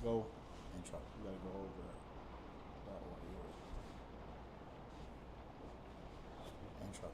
Go. Intro. You gotta go over that. Intro.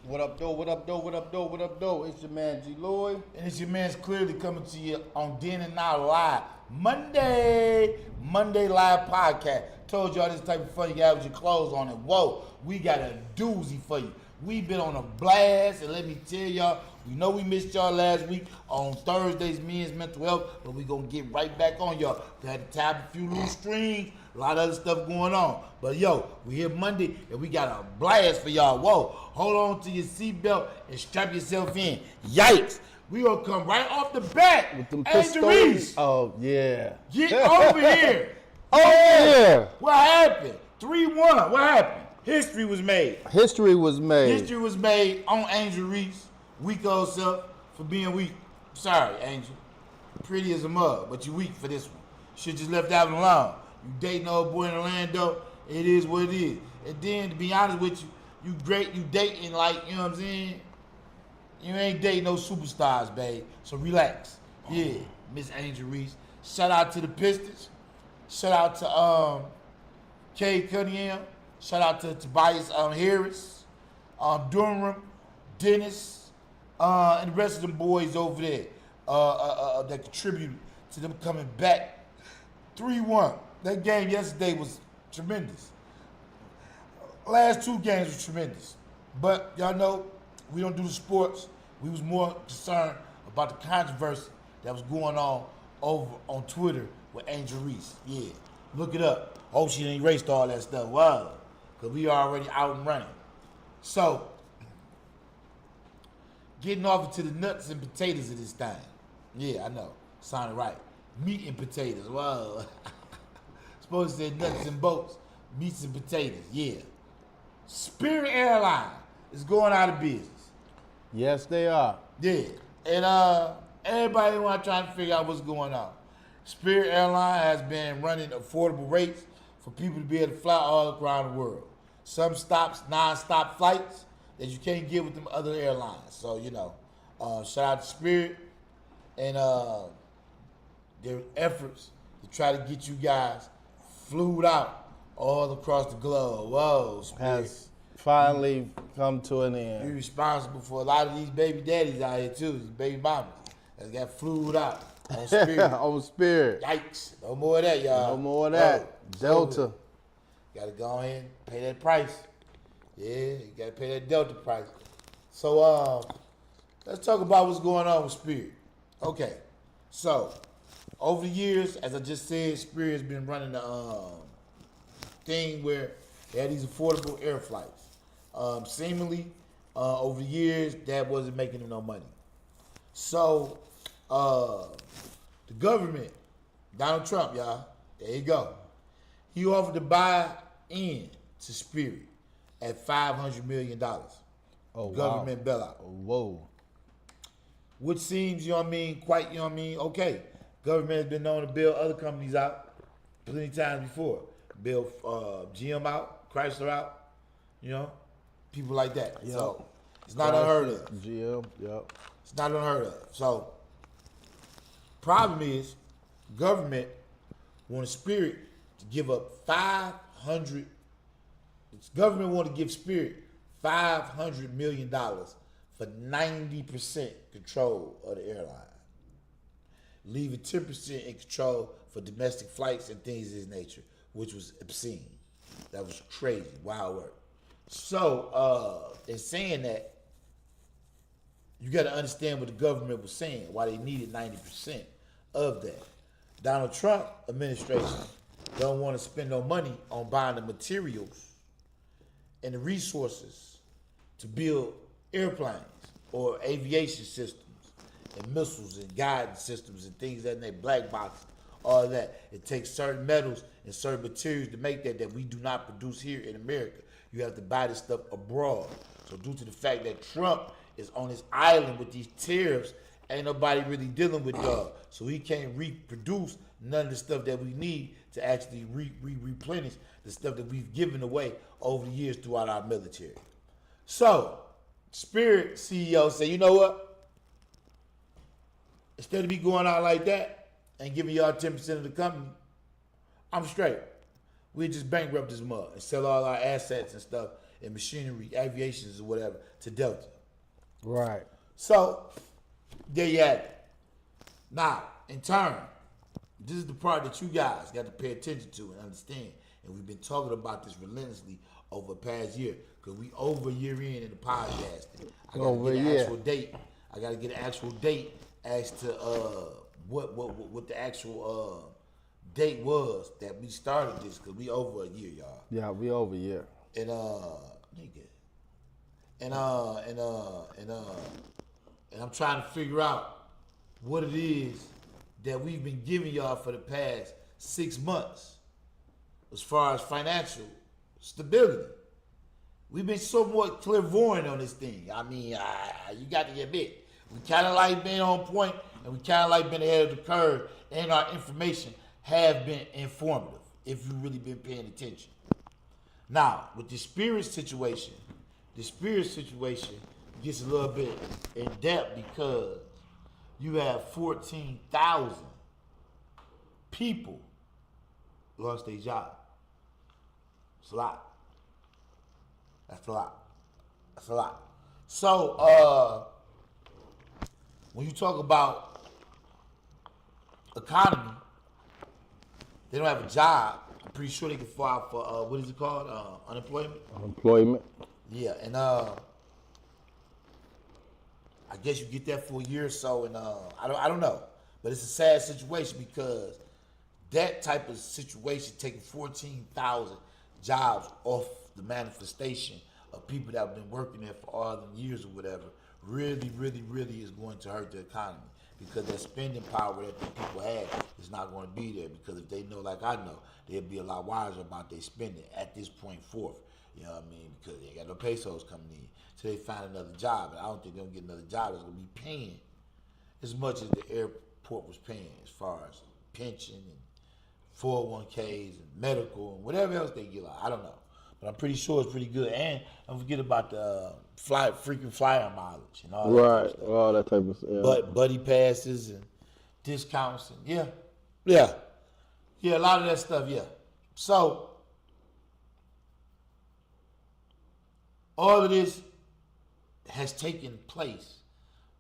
What up, though? What up, though? What up, though? What up, though? It's your man G Lloyd. And it's your man's clearly coming to you on Then and Now Live. Monday Live Podcast. Told y'all this type of fun you got with your clothes on. And whoa, we got a doozy for you. We've been on a blast, and let me tell y'all, we know we missed y'all last week on Thursday's Men's Mental Health, but we gonna get right back on y'all. We had to tap a few loose strings, a lot of other stuff going on. But yo, we here Monday, and we got a blast for y'all. Whoa, hold on to your seatbelt and strap yourself in. Yikes! We gonna come right off the bat. With them Angel Reese, Oh, yeah. get over here. Oh, yeah. What happened? 3-1. What happened? History was made. History was made. History was made on Angel Reese, weak old self, for being weak. Sorry, Angel. Pretty as a mug, but you weak for this one. Should just left that one alone. You dating old boy in Orlando, it is what it is. And then, to be honest with you, you great, you dating like, you know what I'm saying? You ain't dating no superstars, babe. So relax. Yeah, Miss Angel Reese. Shout out to the Pistons. Shout out to Kay Cunningham. Shout out to Tobias Harris, Durham, Dennis, and the rest of them boys over there that contributed to them coming back 3-1. That game yesterday was tremendous. Last two games were tremendous. But y'all know, we don't do the sports. We was more concerned about the controversy that was going on over on Twitter with Angel Reese. Yeah, look it up. Hope she didn't erase all that stuff. Wow. Because we already out and running. So, getting off into the nuts and potatoes of this thing. Yeah, I know. Sounded right. Meat and potatoes. Whoa. Supposed to say nuts and bolts. Meats and potatoes. Yeah. Spirit Airline is going out of business. Yes, they are. Yeah. And everybody want to try to figure out what's going on. Spirit Airline has been running affordable rates for people to be able to fly all around the world. Some stops, non-stop flights that you can't get with them other airlines. So, you know, shout out to Spirit and their efforts to try to get you guys flew out all across the globe. Whoa, Spirit. Has finally come to an end. You're responsible for a lot of these baby daddies out here, too, these baby mamas that got flued out on Spirit. On Spirit. Yikes. No more of that, y'all. No more of that. Whoa. Delta. Gotta go ahead and pay that price. Yeah, you gotta pay that Delta price. So let's talk about what's going on with Spirit. Okay, so over the years, as I just said, Spirit has been running the thing where they had these affordable air flights. Seemingly, over the years, that wasn't making them no money. So the government, Donald Trump, y'all, there you go. He offered to buy in to Spirit at $500 million. Oh, Government bailout. Whoa. Which seems, you know what I mean, quite, you know what I mean, okay. Government has been known to bail other companies out plenty times before. Bail GM out, Chrysler out, you know, people like that. Yep. So it's not unheard of. GM, yep. It's not unheard of. So problem is, government wanted Spirit to give up 500. Government want to give Spirit $500 million for 90% control of the airline, leaving 10% in control for domestic flights and things of this nature, which was obscene. That was crazy, wild work. So in saying that, you got to understand what the government was saying, why they needed 90% of that. Donald Trump administration don't want to spend no money on buying the materials and the resources to build airplanes or aviation systems and missiles and guidance systems and things that they black boxes, all of that. It takes certain metals and certain materials to make that we do not produce here in America. You have to buy this stuff abroad. So due to the fact that Trump is on his island with these tariffs, ain't nobody really dealing with dog. So he can't reproduce none of the stuff that we need to actually replenish the stuff that we've given away over the years throughout our military. So, Spirit CEO say, you know what? instead of me going out like that and giving y'all 10% of the company, I'm straight. We just bankrupt this mug and sell all our assets and stuff and machinery, aviations or whatever to Delta. Right. So, there you have it. Now, in turn, this is the part that you guys got to pay attention to and understand. And we've been talking about this relentlessly over the past year because we over a year in the podcast. I got to get an actual date. I got to get an actual date as to what the actual date was that we started this because we over a year, y'all. Yeah, we over a year. And I'm trying to figure out what it is that we've been giving y'all for the past 6 months as far as financial stability. We've been somewhat clairvoyant on this thing. I mean, you got to admit, we kind of like been on point and we kind of like been ahead of the curve, and our information have been informative if you've really been paying attention. Now, with the spirit situation gets a little bit in depth because you have 14,000 people lost their job. It's a lot. That's a lot. That's a lot. So, when you talk about economy, they don't have a job. I'm pretty sure they can file for, what is it called? Unemployment? Unemployment. Yeah, and I guess you get that for a year or so, and I don't know. But it's a sad situation because that type of situation, taking 14,000 jobs off the manifestation of people that have been working there for all them years or whatever, really, really, really is going to hurt the economy because that spending power that the people have is not going to be there because if they know, like I know, they'll be a lot wiser about their spending at this point forth. You know what I mean? Because they ain't got no pesos coming in. So they find another job. And I don't think they're going to get another job that's going to be paying as much as the airport was paying as far as pension and 401ks and medical and whatever else they get. I don't know. But I'm pretty sure it's pretty good. And don't forget about the freaking flyer mileage and all that type of stuff. All that type of stuff. Yeah. But buddy passes and discounts and yeah, a lot of that stuff. Yeah. So all of this has taken place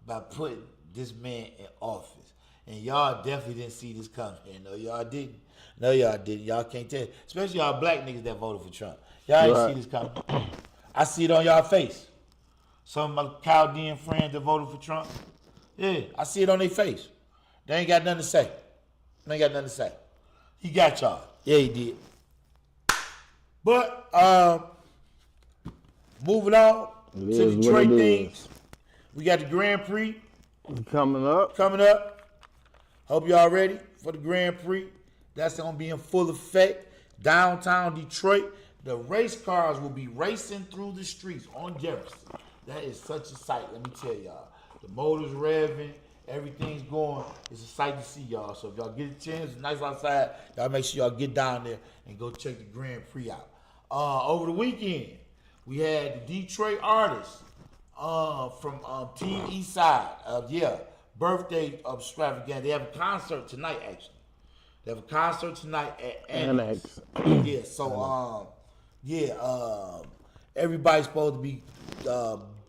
by putting this man in office. And y'all definitely didn't see this coming. No, y'all didn't. No, y'all didn't. Y'all can't tell. Especially y'all black niggas that voted for Trump. Y'all ain't see this coming. I see it on y'all face. Some of my Chaldean friends that voted for Trump. Yeah, I see it on their face. They ain't got nothing to say. They ain't got nothing to say. He got y'all. Yeah, he did. But, moving on to Detroit things. We got the Grand Prix coming up. Hope y'all ready for the Grand Prix. That's going to be in full effect. Downtown Detroit. The race cars will be racing through the streets on Jefferson. That is such a sight, let me tell y'all. The motors revving, everything's going. It's a sight to see, y'all. So if y'all get a chance, it's nice outside. Y'all make sure y'all get down there and go check the Grand Prix out. Over the weekend, we had the Detroit artists from Team Eastside. Birthday extravaganza. They have a concert tonight, actually. They have a concert tonight at Annex. Yeah, so everybody's supposed to be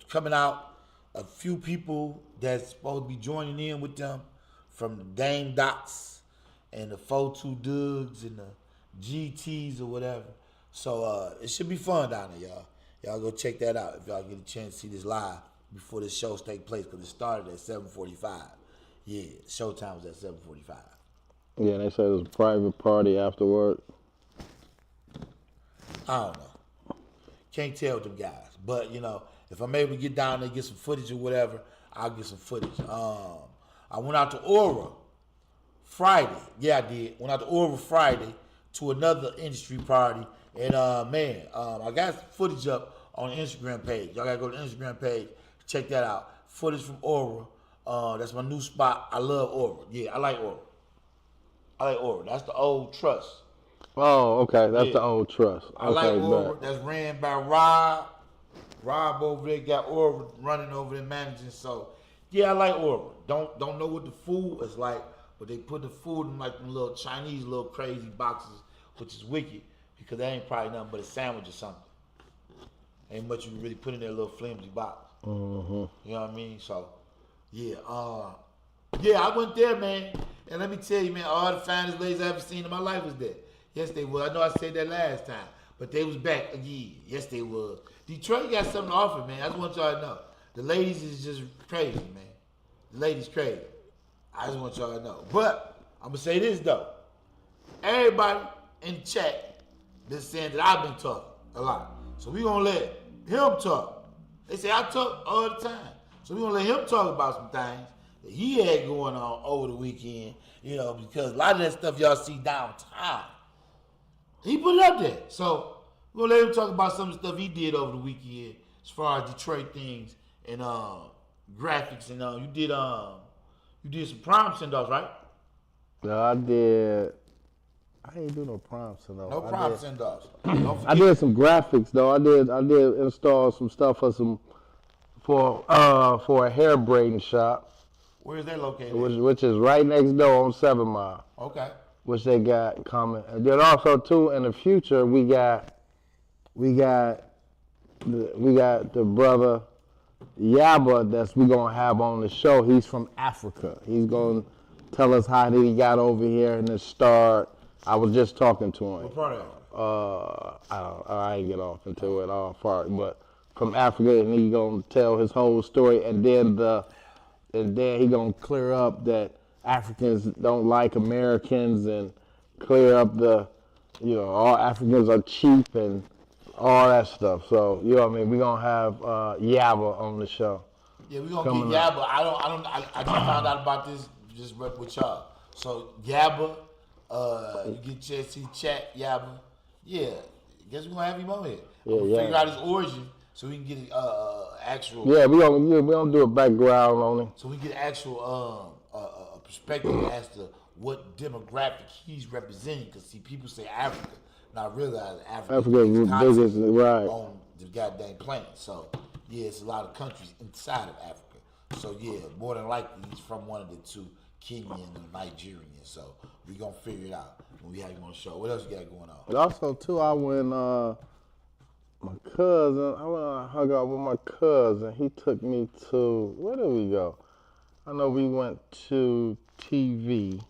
coming out. A few people that's supposed to be joining in with them from the Dame Dots and the 42 Dugs and the GTs or whatever. So it should be fun down there, y'all. Y'all go check that out if y'all get a chance to see this live before this show take place because it started at 7:45. Yeah, showtime was at 7:45. Yeah, they said it was a private party afterward. I don't know. Can't tell with them guys. But, if I'm able to get down there and get some footage or whatever, I'll get some footage. I went out to Aura Friday. Yeah, I did. Went out to Aura Friday to another industry party. And, I got some footage up on the Instagram page. Y'all got to go to the Instagram page. Check that out. Footage from Aura. That's my new spot. I love Aura. Yeah, I like Aura. That's the old Trust. Oh, okay. That's the old Trust. I like Aura. That's ran by Rob. Rob over there got Aura running over there managing. So Yeah, I like Oreo. Don't know what the food is like, but they put the food in like them little Chinese little crazy boxes, which is wicked because that ain't probably nothing but a sandwich or something. Ain't much you can really put in that little flimsy box. Mm-hmm. You know what I mean? So, yeah, yeah, I went there, man. And let me tell you, man, all the finest ladies I ever seen in my life was there. Yes, they were. I know I said that last time, but they was back again. Yes, they was. Detroit got something to offer, man. I just want y'all to know. The ladies is just crazy, man. The ladies crazy. I just want y'all to know. But I'm gonna say this though. Everybody in the chat been saying that I've been talking a lot. So we gonna let him talk. They say I talk all the time. So we gonna let him talk about some things that he had going on over the weekend, you know, because a lot of that stuff y'all see downtown. He put it up there. So we're gonna let him talk about some of the stuff he did over the weekend as far as Detroit things and graphics and you did some prom send-offs, right? No, I did. I ain't do no prom send-off. No prom send-offs. I did some graphics though. I did install some stuff for a hair braiding shop. Where is that located? Which is right next door on 7 Mile. Okay. Which they got coming. And then also too in the future we got the brother Yaba that's we gonna have on the show. He's from Africa. He's gonna tell us how he got over here and the start. I was just talking to him. What part of it? I ain't get off into it all part, but from Africa, and he gonna tell his whole story, and then he gonna clear up that Africans don't like Americans, and clear up all Africans are cheap and all that stuff. So you know what I mean. We gonna have Yaba on the show. Yeah, we gonna get Yaba. I just found out about this just with y'all. So Yaba, you get a chance to see chat Yaba. Yeah, guess we're gonna have him on here. Figure out his origin so we can get actual. Yeah, we gonna do a background on him. So we get actual perspective as to what demographic he's representing. Because see, people say Africa, not realize Africa is the biggest right on the goddamn planet. So yeah, it's a lot of countries inside of Africa. So yeah, more than likely he's from one of the two, Kenyan and Nigerian. So we gonna figure it out when we have him on the show. What else you got going on? But also too, I went my cousin. I went and hung out with my cousin. He took me to, where did we go? I know we went to TV.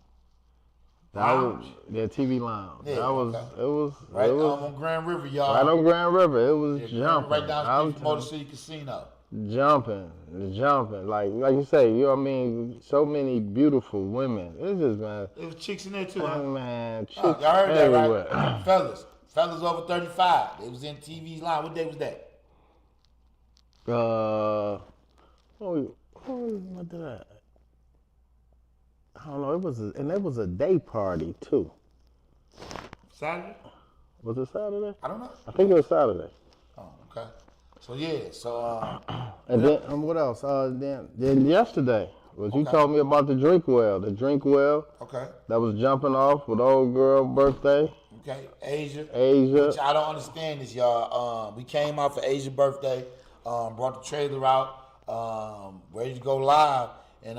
Lounge? TV Lounge. Yeah, It was right on Grand River, y'all. Right on Grand River. It was jumping. Right down the street from Motor City Casino. Jumping. Like you say, you know what I mean? So many beautiful women. It's just, man. There was chicks in there too, huh? Man, chicks y'all heard everywhere. that, right? Fellas over 35. They was in TV's line. What day was that? What did I don't know. It was a day party too. Saturday? Was it Saturday? I don't know. I think it was Saturday. Oh, okay. So yeah, and then what else? Then yesterday was you told me about the drink well. The drink well. Okay. That was jumping off with old girl birthday. Okay. Asia. Which I don't understand this, y'all. We came out for Asia's birthday. Brought the trailer out. Ready to go live. And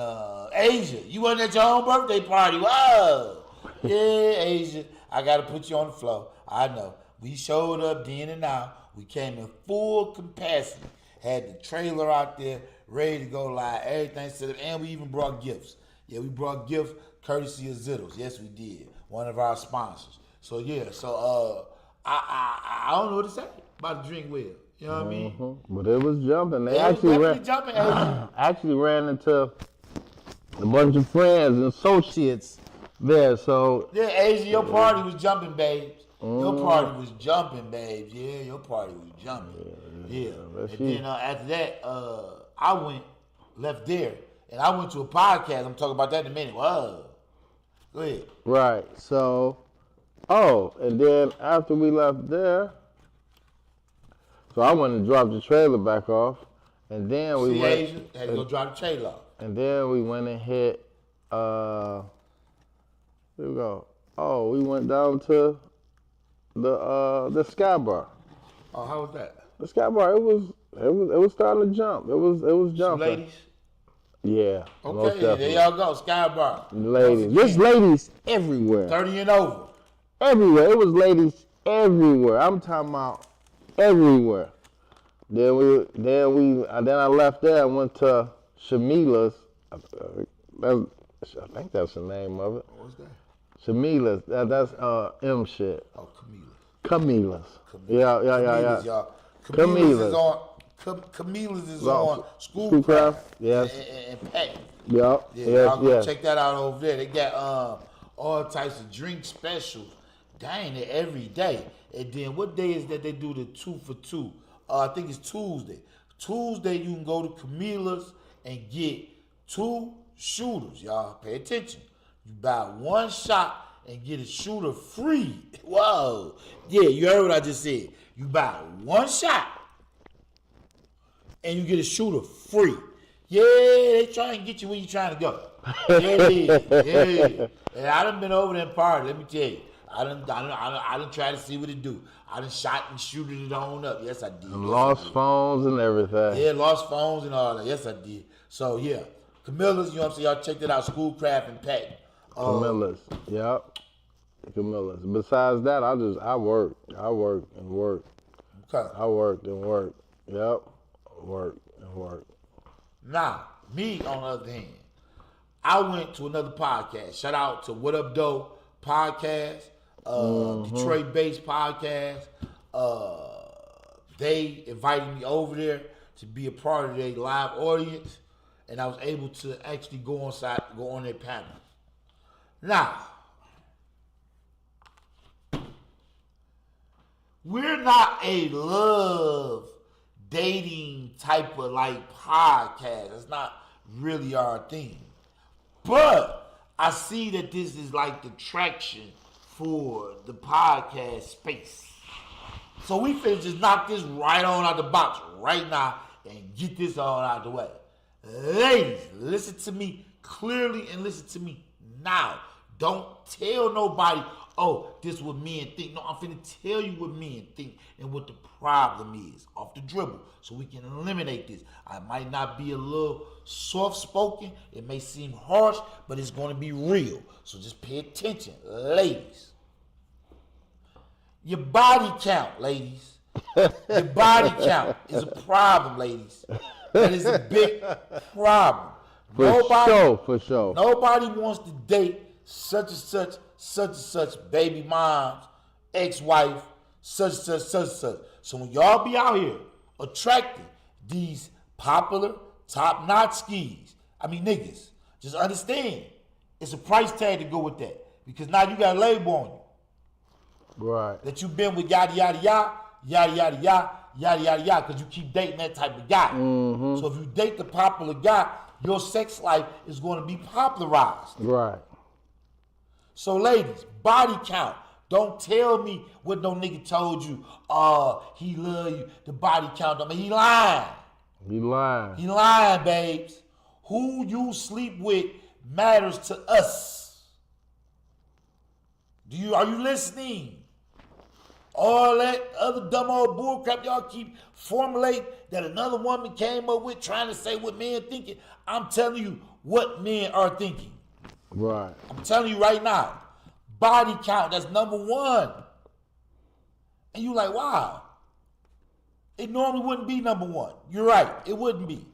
Asia, you wasn't at your own birthday party. Whoa. Yeah, Asia. I gotta put you on the floor. I know. We showed up then and now. We came in full capacity. Had the trailer out there, ready to go live, everything set up, and we even brought gifts. Yeah, we brought gifts courtesy of Zittles. Yes, we did. One of our sponsors. So yeah, I don't know what to say about the drink well. You know what I mean? But it was jumping. They actually ran into a bunch of friends and associates there. So yeah, Asia, your party was jumping, babes. Your party was jumping, babes. Yeah, your party was jumping. Yeah. And then after that, I left there, and I went to a podcast. I'm talking about that in a minute. Whoa. Go ahead. Right. So, and then after we left there, so I went and dropped the trailer back off, and then we went. Asia had to go drop the trailer off. And then we went and hit. Here we go. We went down to the Sky Bar. Oh, how was that? The Sky Bar, it was starting to jump. It was jumping. Some ladies? Yeah. most Okay, there definitely. y'all go. Sky Bar. Ladies. Once There's again, ladies everywhere. 30 and over. Everywhere. It was ladies everywhere. I'm talking about everywhere. Then I left there and went to Shamila's. I think that's the name of it. What was that? Shamila's. That's M shit. Oh, Camila's. Camila's, Yeah. y'all. Camila's. Is on. Camila's is Well, on Schoolcraft. yes. And Pat. Yup. Yeah, Yes. y'all go Yes. check that out over there. They got all types of drink specials. Dang it, every day. And then what day is that they do the 2 for 2? I think it's Tuesday. Tuesday you can go to Camila's and get 2 shooters. Y'all pay attention. You buy 1 shot and get a shooter free. Whoa. Yeah, you heard what I just said. You buy 1 shot and you get a shooter free. Yeah, they try and get you where you trying to go. Yeah. And I done been over there and party, let me tell you. I done try to see what it do. I done shot and shooted it on up. Yes, I did. And lost phones and everything. Yeah, lost phones and all that. Yes, I did. So, yeah. Camilla's, you know what I'm saying? Y'all check that out. Schoolcraft and Pat. Camilla's. Yep. Camilla's. Besides that, I work. I work and work. Okay. I worked and work. Yep. Work and work. Now, me, on the other hand, I went to another podcast. Shout out to What Up Doe podcast, Detroit-based podcast. They invited me over there to be a part of their live audience, and I was able to actually go on their panel. Now, we're not a love dating type of podcast. That's not really our thing. But I see that this is like the traction for the podcast space. So we finna just knock this right on out the box right now and get this on out the way. Ladies, listen to me clearly and listen to me now. Don't tell nobody, oh, this is what men think. No, I'm finna tell you what men think and what the problem is off the dribble so we can eliminate this. I might not be a little soft-spoken. It may seem harsh, but it's going to be real. So just pay attention, ladies. Your body count, ladies. Your body count is a problem, ladies. That is a big problem. For sure. Nobody wants to date such and such baby mom's ex-wife, such and such. So when y'all be out here attracting these popular, top-notch niggas, just understand, it's a price tag to go with that. Because now you got a label on you. Right. That you've been with yada, yada, yada, because you keep dating that type of guy. Mm-hmm. So if you date the popular guy, your sex life is going to be popularized. Right. So ladies, body count. Don't tell me what no nigga told you. He love you. The body count. I mean, he lying. He lying, babes. Who you sleep with matters to us. Are you listening? All that other dumb old bullcrap y'all keep formulating that another woman came up with trying to say what men thinking. I'm telling you what men are thinking. Right. I'm telling you right now. Body count, that's number 1. And you like, wow. It normally wouldn't be number 1. You're right, it wouldn't be.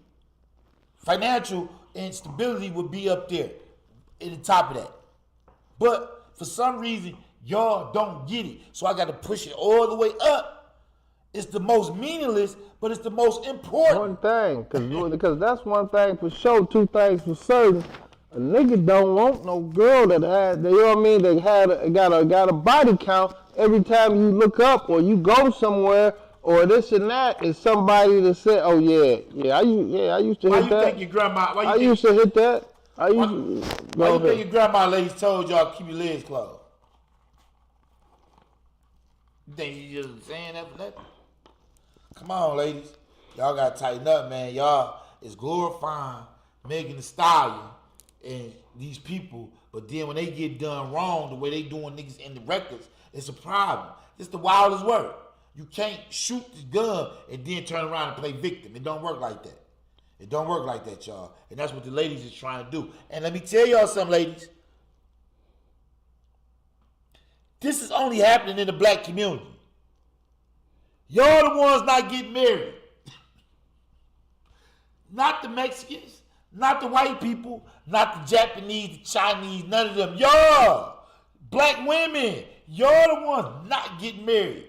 Financial instability would be up there in the top of that. But for some reason, y'all don't get it. So I got to push it all the way up. It's the most meaningless, but it's the most important. One thing, because that's one thing for sure, 2 things for certain. A nigga don't want no girl that had, you know what I mean, that got a body count every time you look up or you go somewhere or this and that is somebody that said, oh yeah, I used to hit that. Why you think your grandma? I used to hit that. Why you think your grandma ladies told y'all keep your legs closed? You think you just saying that for nothing? Come on, ladies. Y'all gotta tighten up, man. Y'all is glorifying Megan Thee Stallion and these people, but then when they get done wrong, the way they doing niggas in the records, it's a problem. It's the wildest work. You can't shoot the gun and then turn around and play victim. It don't work like that. It don't work like that, y'all. And that's what the ladies is trying to do. And let me tell y'all something, ladies. This is only happening in the black community. Y'all the ones not getting married. Not the Mexicans, not the white people, not the Japanese, the Chinese, none of them. Y'all, black women, y'all the ones not getting married.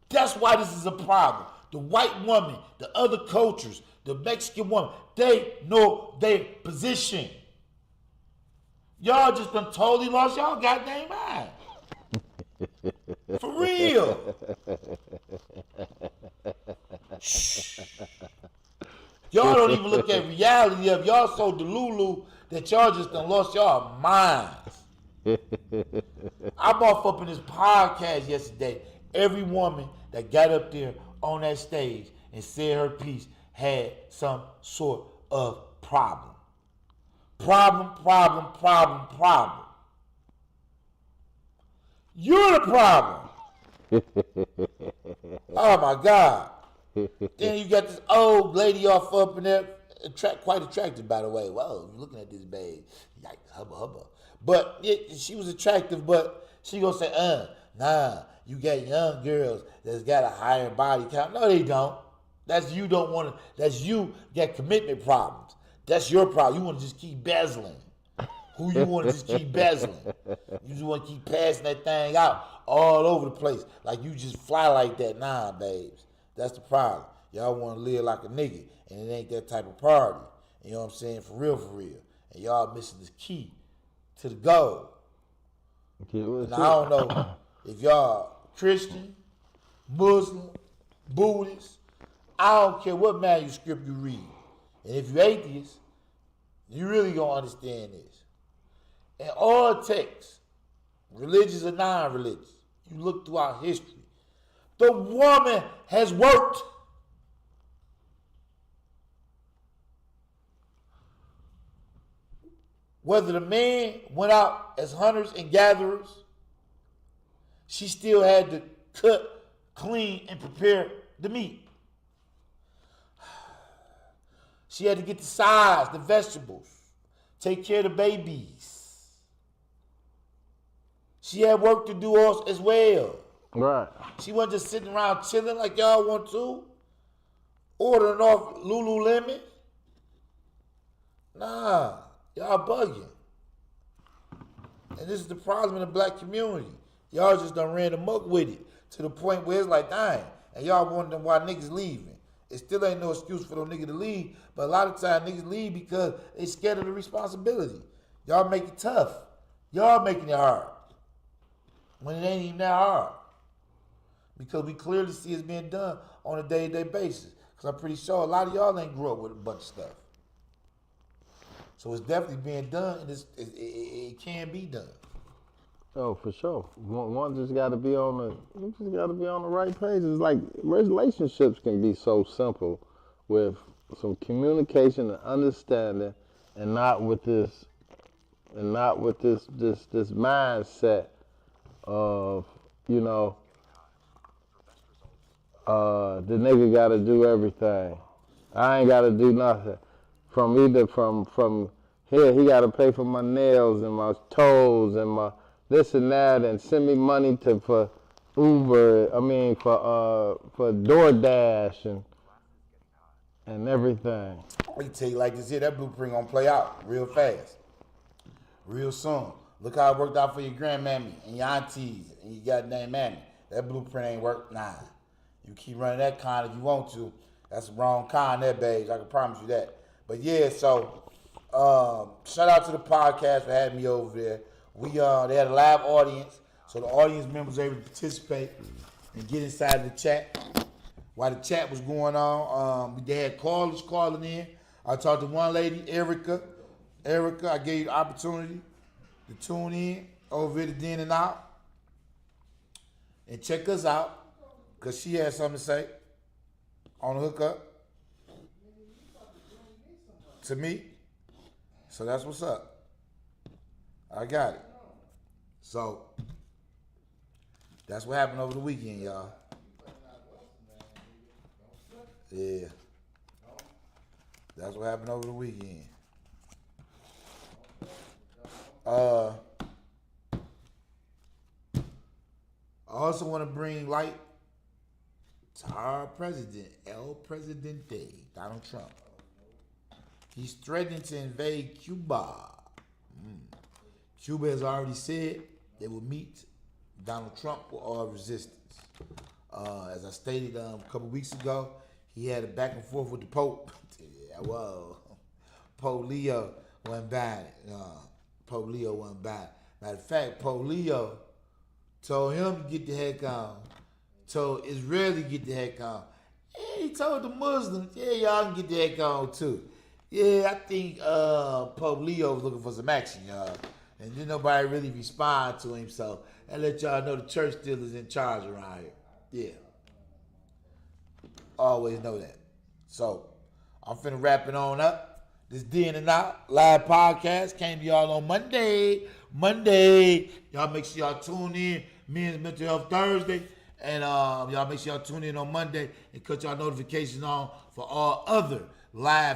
That's why this is a problem. The white woman, the other cultures, the Mexican woman, they know their position. Y'all just done totally lost y'all goddamn mind. For real. Shh. Y'all don't even look at reality of y'all so delulu that y'all just done lost y'all minds. I brought up in this podcast yesterday, every woman that got up there on that stage and said her piece had some sort of problem. Problem. You're the problem. Oh my God. Then you got this old lady off up in there, quite attractive, by the way. Whoa, you're looking at this babe. Yikes, hubba. But she was attractive, but she gonna say, nah, you got young girls that's got a higher body count. No, they don't. That's you don't want to, that's you got commitment problems. That's your problem. You want to just keep bezzling. Who you want to just keep bezzling. You just want to keep passing that thing out all over the place. Like you just fly like that. Nah, babes. That's the problem. Y'all want to live like a nigga, and it ain't that type of party. You know what I'm saying? For real. And y'all missing the key to the goal. And I don't know if y'all Christian, Muslim, Buddhist. I don't care what manuscript you read. And if you atheist, you really gonna understand this. In all texts, religious or non-religious, you look throughout history, the woman has worked. Whether the man went out as hunters and gatherers, she still had to cut, clean, and prepare the meat. She had to get the size, the vegetables, take care of the babies. She had work to do also as well. Right. She wasn't just sitting around chilling like y'all want to, ordering off Lululemon. Nah, y'all bugging. And this is the problem in the black community. Y'all just done ran amok with it to the point where it's like, dang, and y'all wondering why niggas leaving. It still ain't no excuse for those niggas to leave, but a lot of times niggas leave because they scared of the responsibility. Y'all make it tough. Y'all making it hard when it ain't even that hard. Because we clearly see it's being done on a day-to-day basis. Because I'm pretty sure a lot of y'all ain't grew up with a bunch of stuff. So it's definitely being done, and it can be done. Oh, for sure. One just got to be on the right page. It's like relationships can be so simple with some communication and understanding, and not with this mindset of, you know, the nigga got to do everything. I ain't got to do nothing. From here, he got to pay for my nails and my toes and my this and that, and send me money for Uber. For DoorDash and everything. I can tell you like this here, that blueprint gonna play out real fast, real soon. Look how it worked out for your grandmammy and your aunties and your goddamn mammy. That blueprint ain't work. Nah, you keep running that kind if you want to. That's the wrong kind there, babes. I can promise you that. But yeah, so shout out to the podcast for having me over there. They had a live audience, so the audience members were able to participate and get inside the chat. While the chat was going on, they had callers calling in. I talked to one lady, Erica. I gave you the opportunity to tune in over at the Den and Out and check us out, because she had something to say on the hookup to me. So that's what's up. I got it. So that's what happened over the weekend, y'all. Yeah. That's what happened over the weekend. I also want to bring light to our president, El Presidente, Donald Trump. He's threatening to invade Cuba. Cuba has already said they will meet Donald Trump with all resistance. As I stated a couple weeks ago, he had a back and forth with the Pope. Yeah, whoa. Pope Leo wasn't bad. Pope Leo wasn't bad. Matter of fact, Pope Leo told him to get the heck on. Told Israel to get the heck on. And he told the Muslims, yeah, y'all can get the heck on too. Yeah, I think Pope Leo was looking for some action, y'all. And then nobody really respond to him, so I let y'all know the church still is in charge around here. Yeah. Always know that. So, I'm finna wrap it on up. This D in and Out live podcast came to y'all on Monday. Y'all make sure y'all tune in. Men's Mental Health Thursday. And y'all make sure y'all tune in on Monday and cut y'all notifications on for all other live